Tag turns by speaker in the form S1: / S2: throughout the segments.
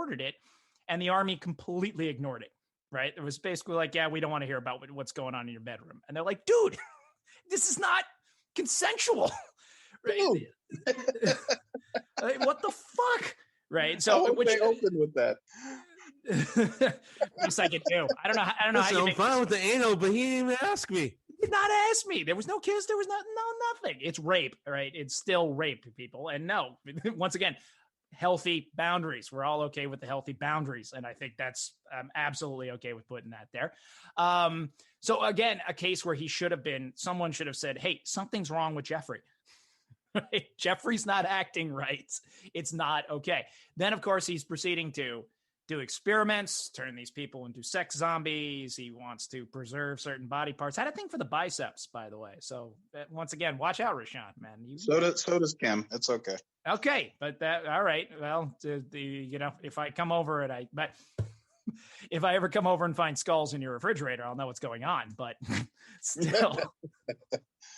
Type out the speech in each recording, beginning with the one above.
S1: reported it, and the Army completely ignored it. Right? It was basically like, yeah, we don't want to hear about what's going on in your bedroom. And they're like, dude, this is not consensual. Right? Like, what the fuck? Right? So
S2: I hope they opened with that.
S1: Yes, I can do. I don't know. How you
S3: I'm fine with the anal, but he didn't even ask me.
S1: He did not ask me. There was no kiss. There was nothing. It's rape. Right? It's still rape, people. And no, once again, healthy boundaries. We're all okay with the healthy boundaries. And I think that's absolutely okay with putting that there. So again, a case where someone should have said, hey, something's wrong with Jeffrey. Right? Jeffrey's not acting right. It's not okay. Then, of course, he's proceeding to do experiments, turn these people into sex zombies. He wants to preserve certain body parts. Had a thing for the biceps, by the way. So once again, watch out, Rashawn, man.
S2: So does Kim. It's okay.
S1: Okay, but all right. Well, if I come over but if I ever come over and find skulls in your refrigerator, I'll know what's going on. But still,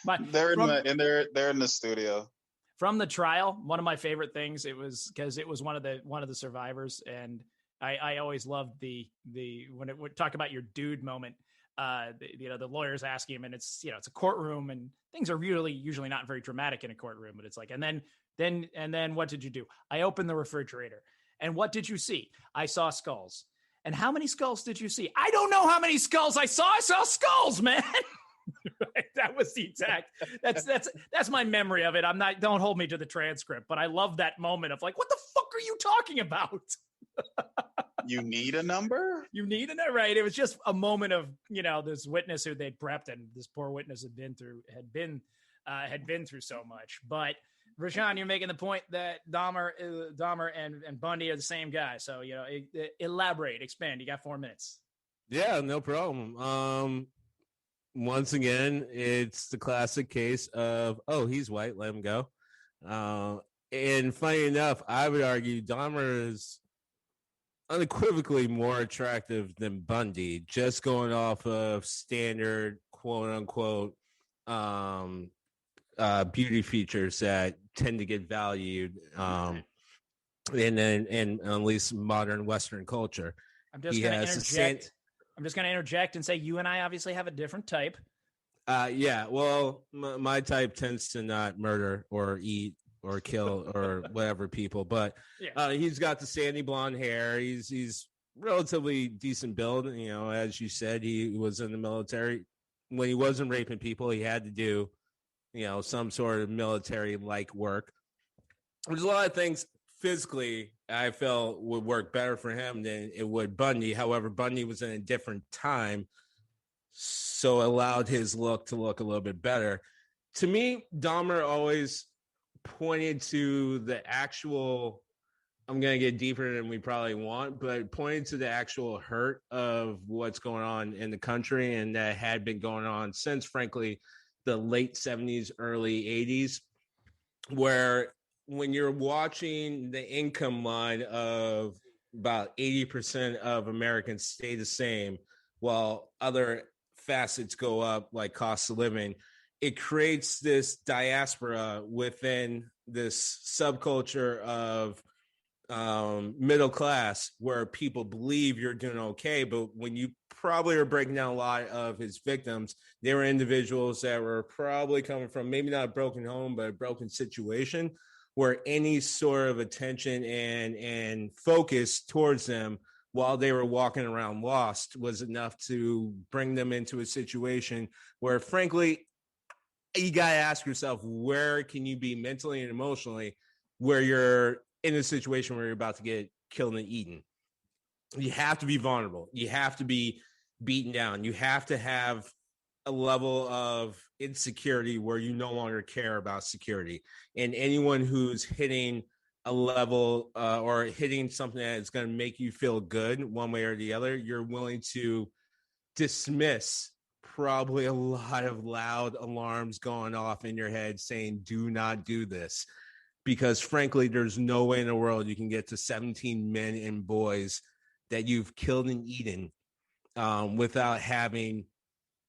S2: they're in the studio.
S1: From the trial, one of my favorite things, it was because it was one of the survivors, and I always loved the when it would talk about your dude moment. The lawyers asking him, and it's a courtroom, and things are usually not very dramatic in a courtroom, but it's like, and then what did you do? I opened the refrigerator, and what did you see? I saw skulls. And how many skulls did you see? I don't know how many skulls I saw. I saw skulls, man. Right? That was the exact. That's my memory of it. Don't hold me to the transcript, but I love that moment of like, what the fuck are you talking about?
S2: You need a number?
S1: You need a number, right? It was just a moment of, this witness who they'd prepped, and this poor witness had been through so much. But Rashawn, you're making the point that Dahmer and Bundy are the same guy. So, elaborate, expand. You got 4 minutes.
S3: Yeah, no problem. Once again, it's the classic case of, oh, he's white, let him go. And funny enough, I would argue Dahmer is unequivocally more attractive than Bundy, just going off of standard quote unquote beauty features that tend to get valued in at least modern Western culture.
S1: I'm just going to interject and say you and I obviously have a different type.
S3: Yeah, well, my type tends to not murder or eat or kill or whatever people, but he's got the sandy blonde hair. He's relatively decent build. As you said, he was in the military. When he wasn't raping people, he had to do, some sort of military-like work. There's a lot of things physically I felt would work better for him than it would Bundy. However, Bundy was in a different time, so allowed his look to look a little bit better. To me, Dahmer always pointed to the actual, I'm going to get deeper than we probably want, but pointed to the actual hurt of what's going on in the country, and that had been going on since, frankly, the late 70s, early 80s, where when you're watching the income line of about 80% of Americans stay the same while other facets go up, like cost of living, it creates this diaspora within this subculture of middle class where people believe you're doing okay. But when you probably are breaking down a lot of his victims, they were individuals that were probably coming from maybe not a broken home, but a broken situation where any sort of attention and focus towards them while they were walking around lost was enough to bring them into a situation where, frankly, you got to ask yourself, where can you be mentally and emotionally where you're in a situation where you're about to get killed and eaten? You have to be vulnerable. You have to be beaten down. You have to have a level of insecurity where you no longer care about security. And anyone who's hitting a level or hitting something that is going to make you feel good one way or the other, you're willing to dismiss probably a lot of loud alarms going off in your head saying, do not do this. Because frankly, there's no way in the world you can get to 17 men and boys that you've killed and eaten without having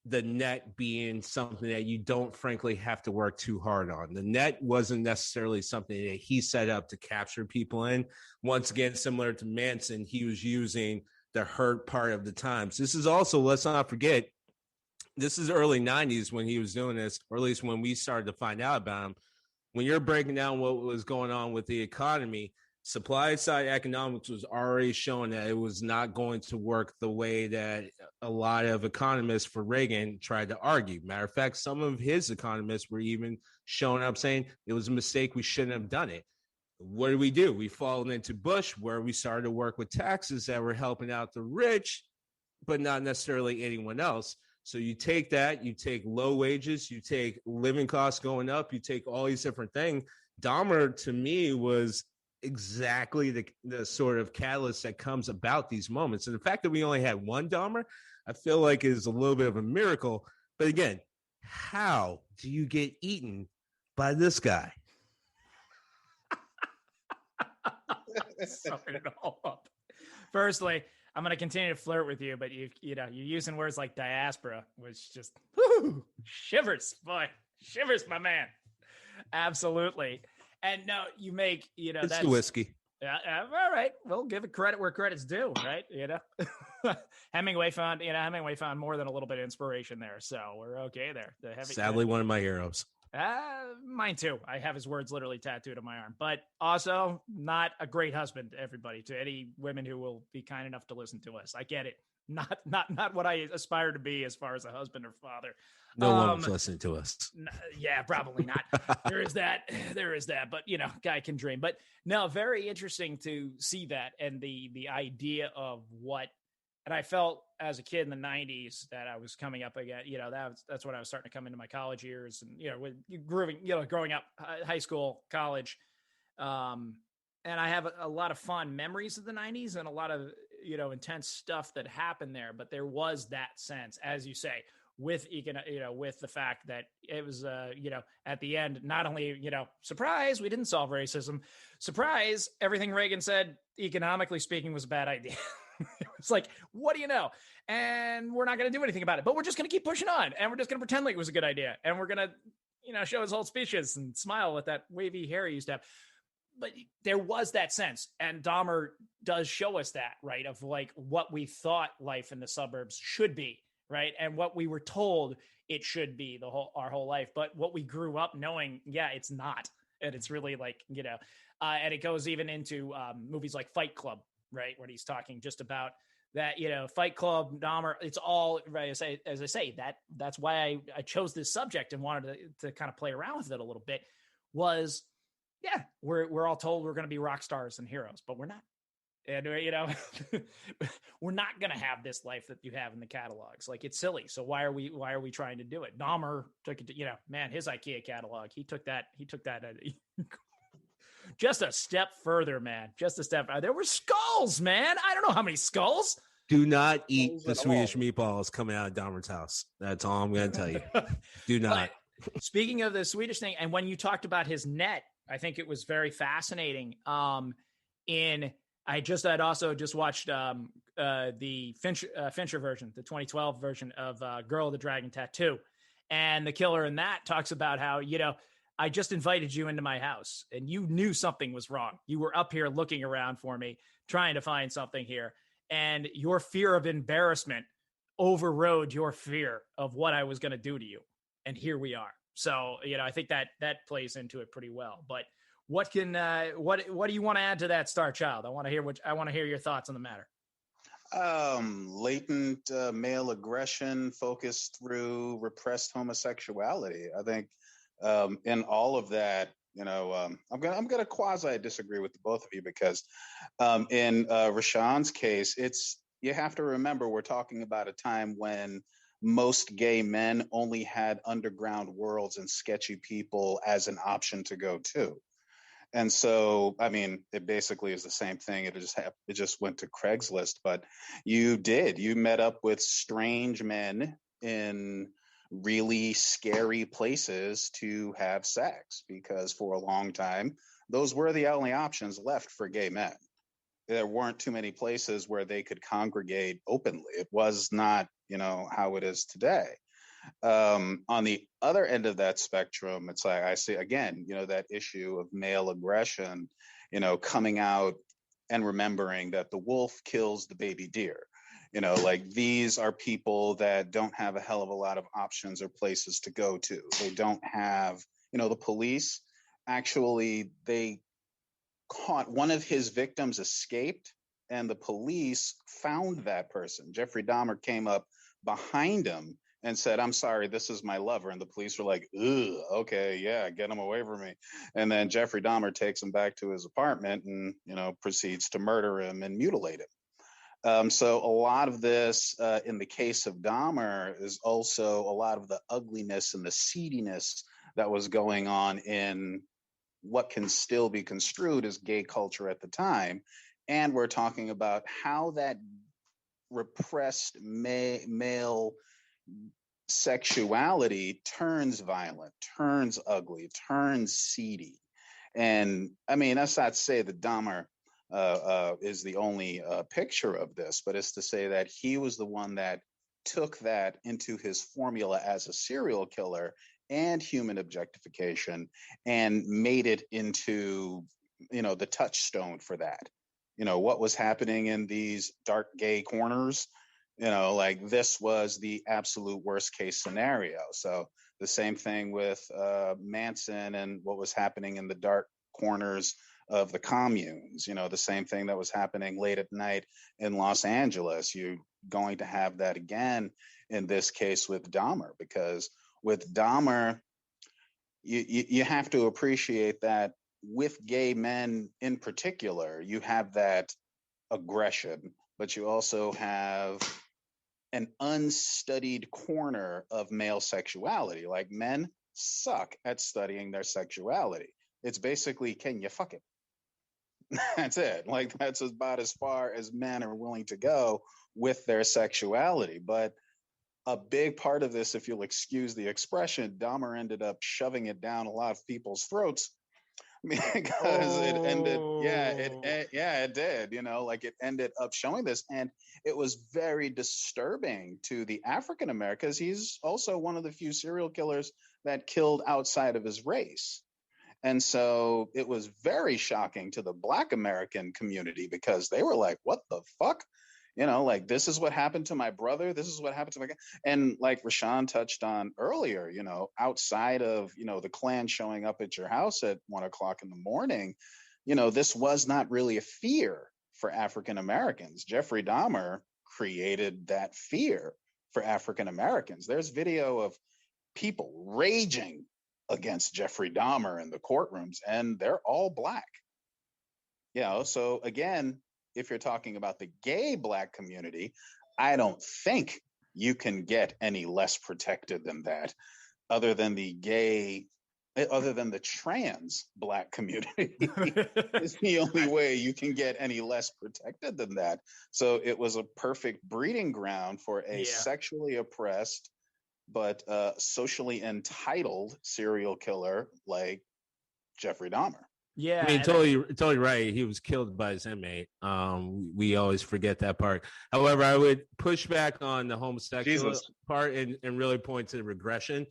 S3: the net being something that you don't frankly have to work too hard on. The net wasn't necessarily something that he set up to capture people in. Once again, similar to Manson, he was using the hurt part of the times. This is also, let's not forget, this is early 90s when he was doing this, or at least when we started to find out about him. When you're breaking down what was going on with the economy, supply side economics was already showing that it was not going to work the way that a lot of economists for Reagan tried to argue. Matter of fact, some of his economists were even showing up saying it was a mistake. We shouldn't have done it. What do? We followed into Bush, where we started to work with taxes that were helping out the rich, but not necessarily anyone else. So you take that, you take low wages, you take living costs going up, you take all these different things. Dahmer, to me, was exactly the sort of catalyst that comes about these moments. And the fact that we only had one Dahmer, I feel like is a little bit of a miracle. But again, how do you get eaten by this guy?
S1: Summing it all up. Firstly, I'm going to continue to flirt with you, but you're using words like diaspora, which just shivers, my man. Absolutely. And no, you make,
S3: it's the whiskey.
S1: Yeah. All right. We'll give it credit where credit's due, right? Hemingway found more than a little bit of inspiration there. So we're okay there.
S3: Sadly, one of my heroes.
S1: Mine too. I have his words literally tattooed on my arm, but also not a great husband to everybody, to any women who will be kind enough to listen to us. I get it. Not what I aspire to be as far as a husband or father.
S3: No one's listening to us.
S1: Yeah, probably not. There is that, but guy can dream. But no, very interesting to see that. And the idea of what, and I felt as a kid in the 90s that I was coming up again, that's when I was starting to come into my college years and, growing up, high school, college. And I have a lot of fond memories of the 90s and a lot of, intense stuff that happened there. But there was that sense, as you say, with with the fact that it was, at the end, not only, surprise, we didn't solve racism. Surprise, everything Reagan said, economically speaking, was a bad idea. It's like, what do you know? And we're not going to do anything about it, but we're just going to keep pushing on, and we're just going to pretend like it was a good idea. And we're going to, show his whole speeches and smile with that wavy hair he used to have. But there was that sense, and Dahmer does show us that, right? Of like what we thought life in the suburbs should be, right? And what we were told it should be our whole life. But what we grew up knowing, it's not. And it's really like, and it goes even into movies like Fight Club, right? When he's talking just about that, Fight Club, Dahmer, it's all, right, as I say, that's why I chose this subject and wanted to kind of play around with it a little bit was, we're all told we're going to be rock stars and heroes, but we're not. And, we're not going to have this life that you have in the catalogs. Like, it's silly. So why are we trying to do it? Dahmer took it to, his IKEA catalog, he took that just a step further, man. Just a step. There were skulls, man. I don't know how many skulls.
S3: Do not eat the Swedish meatballs coming out of Dahmer's house. That's all I'm going to tell you. Do not.
S1: But speaking of the Swedish thing, and when you talked about his net, I think it was very fascinating. I'd also just watched the Fincher version, the 2012 version of Girl with the Dragon Tattoo. And the killer in that talks about how, I just invited you into my house and you knew something was wrong. You were up here looking around for me, trying to find something here. And your fear of embarrassment overrode your fear of what I was going to do to you. And here we are. So, I think that plays into it pretty well. But what do you want to add to that, Star Child? I want to hear your thoughts on the matter.
S2: Latent male aggression focused through repressed homosexuality. I think in all of that, I'm gonna quasi disagree with the both of you because in Rashawn's case, you have to remember we're talking about a time when most gay men only had underground worlds and sketchy people as an option to go to. And so, it basically is the same thing. It just went to Craigslist, but you met up with strange men in really scary places to have sex, because for a long time, those were the only options left for gay men. There weren't too many places where they could congregate openly. It was not, how it is today. On the other end of that spectrum, it's like I see again, that issue of male aggression, coming out and remembering that the wolf kills the baby deer. Like these are people that don't have a hell of a lot of options or places to go to. They don't have, the police actually, they caught one of his victims escaped, and the police found that person. Jeffrey Dahmer came up behind him and said, "I'm sorry, this is my lover." And the police were like, "Ugh, okay, yeah, get him away from me." And then Jeffrey Dahmer takes him back to his apartment and, proceeds to murder him and mutilate him. So a lot of this, in the case of Dahmer, is also a lot of the ugliness and the seediness that was going on in what can still be construed as gay culture at the time. And we're talking about how that repressed male sexuality turns violent, turns ugly, turns seedy. And I mean, that's not to say that Dahmer is the only picture of this, but it's to say that he was the one that took that into his formula as a serial killer and human objectification and made it into, the touchstone for that. What was happening in these dark gay corners, like this was the absolute worst case scenario. So the same thing with Manson and what was happening in the dark corners of the communes, the same thing that was happening late at night in Los Angeles. You're going to have that again in this case with Dahmer, because with Dahmer, you have to appreciate that with gay men in particular, you have that aggression, but you also have an unstudied corner of male sexuality. Like men suck at studying their sexuality. It's basically, can you fuck it? That's it. Like that's about as far as men are willing to go with their sexuality. But a big part of this, if you'll excuse the expression, Dahmer ended up shoving it down a lot of people's throats because it ended, it did, like it ended up showing this. And it was very disturbing to the African Americans. He's also one of the few serial killers that killed outside of his race. And so it was very shocking to the Black American community because they were like, what the fuck? Like, this is what happened to my brother. This is what happened to my guy. And like Rashawn touched on earlier, outside of, the Klan showing up at your house at 1 o'clock in the morning, this was not really a fear for African Americans. Jeffrey Dahmer created that fear for African Americans. There's video of people raging against Jeffrey Dahmer in the courtrooms, and they're all Black. So again, if you're talking about the gay Black community, I don't think you can get any less protected than that, other than the trans Black community is the only way you can get any less protected than that. So it was a perfect breeding ground for a sexually oppressed but socially entitled serial killer like Jeffrey Dahmer.
S1: Yeah,
S3: I mean, totally right. He was killed by his inmate. We always forget that part. However, I would push back on the homosexual part and really point to the regression.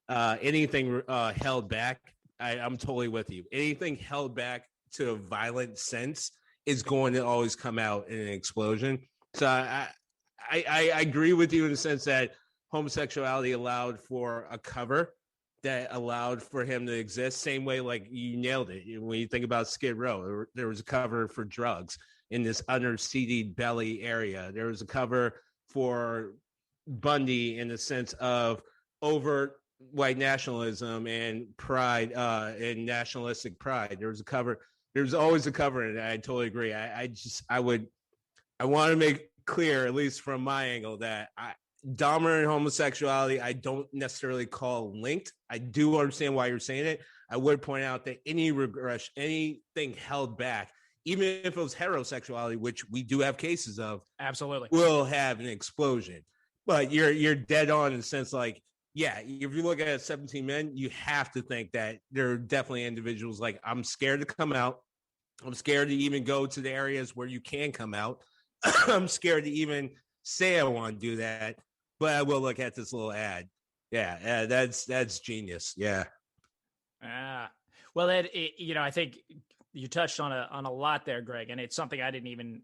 S3: Anything held back, I'm totally with you. Anything held back to a violent sense is going to always come out in an explosion. So I agree with you in the sense that homosexuality allowed for a cover that allowed for him to exist. Same way, like you nailed it. When you think about Skid Row, there was a cover for drugs in this underseated belly area. There was a cover for Bundy in the sense of overt white nationalism and pride and nationalistic pride. There was a cover. There's always a cover, and I totally agree. I want to make clear, at least from my angle, that Dahmer and homosexuality, I don't necessarily call linked. I do understand why you're saying it. I would point out that any regression, anything held back, even if it was heterosexuality, which we do have cases of,
S1: absolutely
S3: will have an explosion. But you're dead on in the sense like, yeah, if you look at 17 men, you have to think that there are definitely individuals like, I'm scared to come out. I'm scared to even go to the areas where you can come out. I'm scared to even say I want to do that. But I will look at this little ad. Yeah, that's genius. Yeah.
S1: Well, I think you touched on a lot there, Greg, and it's something I didn't even